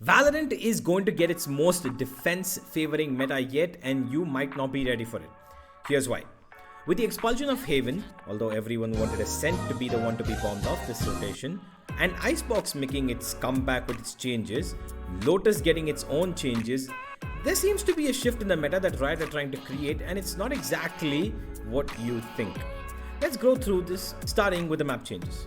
Valorant is going to get its most defense favoring meta yet, and you might not be ready for it. Here's why. With the expulsion of Haven, although everyone wanted Ascent to be the one to be bombed off this rotation, and Icebox making its comeback with its changes, Lotus getting its own changes, there seems to be a shift in the meta that Riot are trying to create, and it's not exactly what you think. Let's go through this, starting with the map changes.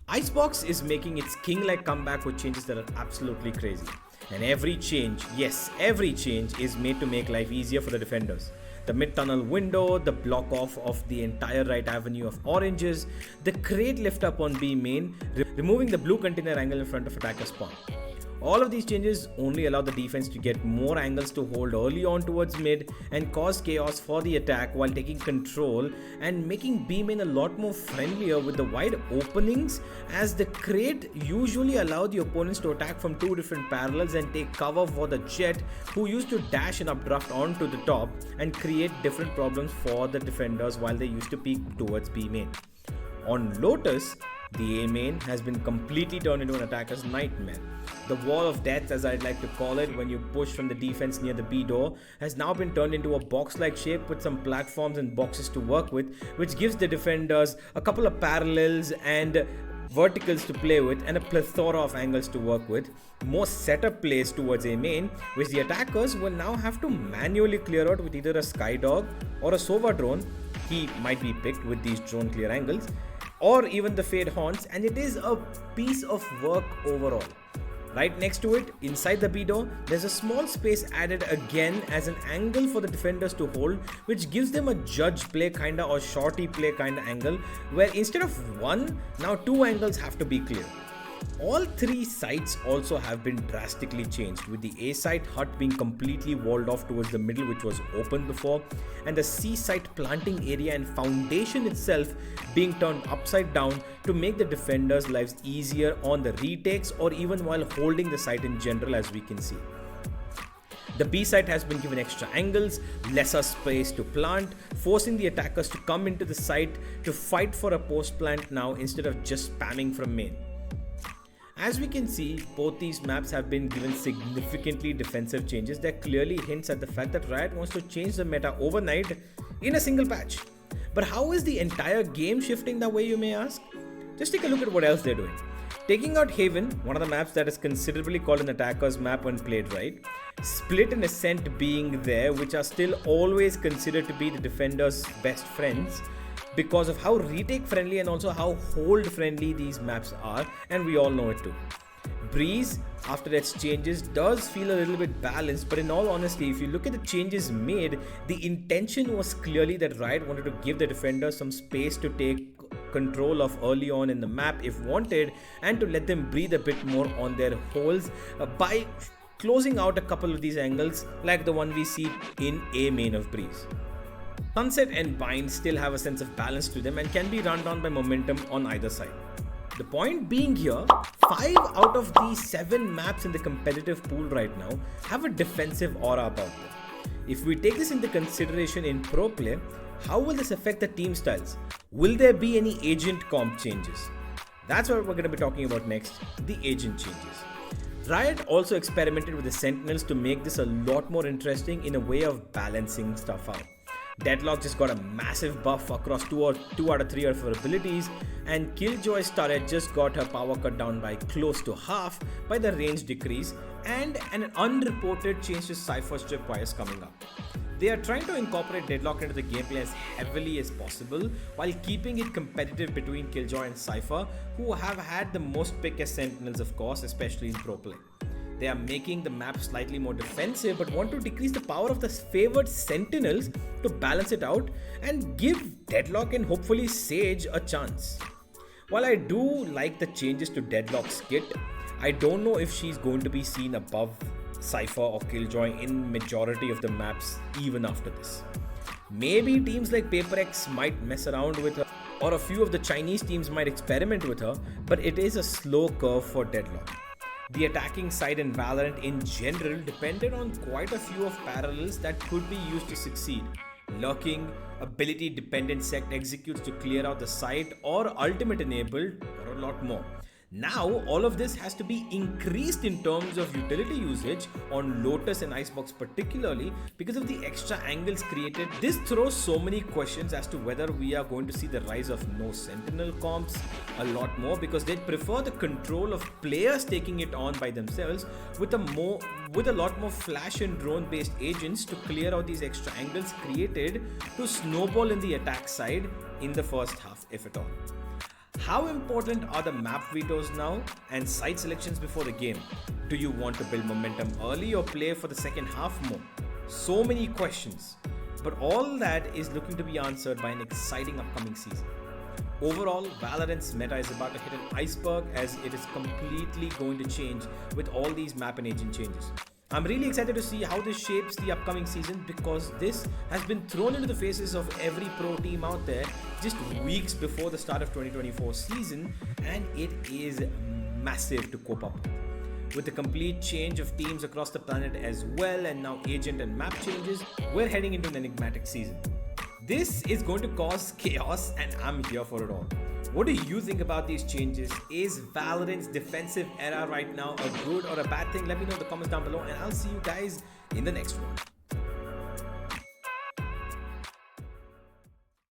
Icebox is making its king-like comeback with changes that are absolutely crazy. And every change, yes, every change is made to make life easier for the defenders. The mid-tunnel window, the block off of the entire right avenue of oranges, the crate lift up on B main, removing the blue container angle in front of attacker spawn. All of these changes only allow the defense to get more angles to hold early on towards mid and cause chaos for the attack while taking control and making B main a lot more friendlier with the wide openings, as the crate usually allow the opponents to attack from two different parallels and take cover for the Jet, who used to dash and updraft onto the top and create different problems for the defenders while they used to peek towards B main. On Lotus, the A main has been completely turned into an attacker's nightmare. The wall of death, as I'd like to call it, when you push from the defense near the B door, has now been turned into a box-like shape with some platforms and boxes to work with, which gives the defenders a couple of parallels and verticals to play with and a plethora of angles to work with. More setup plays towards A main, which the attackers will now have to manually clear out with either a Skydog or a Sova drone. He might be picked with these drone clear angles, or even the Fade Haunts, and it is a piece of work overall. Right next to it, inside the B door, there's a small space added again as an angle for the defenders to hold, which gives them a judge play kinda or shorty play kinda angle, where instead of one, now two angles have to be clear. All three sites also have been drastically changed, with the A site hut being completely walled off towards the middle, which was open before, and the C site planting area and foundation itself being turned upside down to make the defenders' lives easier on the retakes or even while holding the site in general, as we can see. The B site has been given extra angles, lesser space to plant, forcing the attackers to come into the site to fight for a post plant now instead of just spamming from main. As we can see, both these maps have been given significantly defensive changes that clearly hints at the fact that Riot wants to change the meta overnight in a single patch. But how is the entire game shifting that way, you may ask? Just take a look at what else they're doing. Taking out Haven, one of the maps that is considerably called an attacker's map when played right, Split and Ascent being there, which are still always considered to be the defenders' best friends, because of how retake friendly and also how hold friendly these maps are, and we all know it too. Breeze, after its changes, does feel a little bit balanced, but in all honesty, if you look at the changes made, the intention was clearly that Riot wanted to give the defenders some space to take control of early on in the map if wanted, and to let them breathe a bit more on their holes by closing out a couple of these angles like the one we see in A main of Breeze. Sunset and Bind still have a sense of balance to them and can be run down by momentum on either side. The point being here, 5 out of the 7 maps in the competitive pool right now have a defensive aura about them. If we take this into consideration in pro play, how will this affect the team styles? Will there be any agent comp changes? That's what we're going to be talking about next, the agent changes. Riot also experimented with the Sentinels to make this a lot more interesting in a way of balancing stuff out. Deadlock just got a massive buff across 2 out of 3 of her abilities, and Killjoy's turret just got her power cut down by close to half by the range decrease, and an unreported change to Cypher strip wires coming up. They are trying to incorporate Deadlock into the gameplay as heavily as possible while keeping it competitive between Killjoy and Cypher, who have had the most pick as Sentinels, of course, especially in pro play. They are making the map slightly more defensive but want to decrease the power of the favored Sentinels to balance it out and give Deadlock and hopefully Sage a chance. While I do like the changes to Deadlock's kit, I don't know if she's going to be seen above Cypher or Killjoy in majority of the maps even after this. Maybe teams like PaperX might mess around with her, or a few of the Chinese teams might experiment with her, but it is a slow curve for Deadlock. The attacking side in Valorant in general depended on quite a few of parallels that could be used to succeed. Lurking, ability dependent sect executes to clear out the site, or ultimate enabled, or a lot more. Now, all of this has to be increased in terms of utility usage on Lotus and Icebox particularly because of the extra angles created. This throws so many questions as to whether we are going to see the rise of no sentinel comps a lot more, because they prefer the control of players taking it on by themselves with a lot more flash and drone based agents to clear out these extra angles created to snowball in the attack side in the first half, if at all. How important are the map vetoes now and site selections before the game? Do you want to build momentum early or play for the second half more? So many questions, but all that is looking to be answered by an exciting upcoming season. Overall, Valorant's meta is about to hit an iceberg as it is completely going to change with all these map and agent changes. I'm really excited to see how this shapes the upcoming season because this has been thrown into the faces of every pro team out there just weeks before the start of 2024 season, and it is massive to cope up with the complete change of teams across the planet as well, and now agent and map changes. We're heading into an enigmatic season. This is going to cause chaos and I'm here for it all. What do you think about these changes? Is Valorant's defensive era right now a good or a bad thing? Let me know in the comments down below and I'll see you guys in the next one.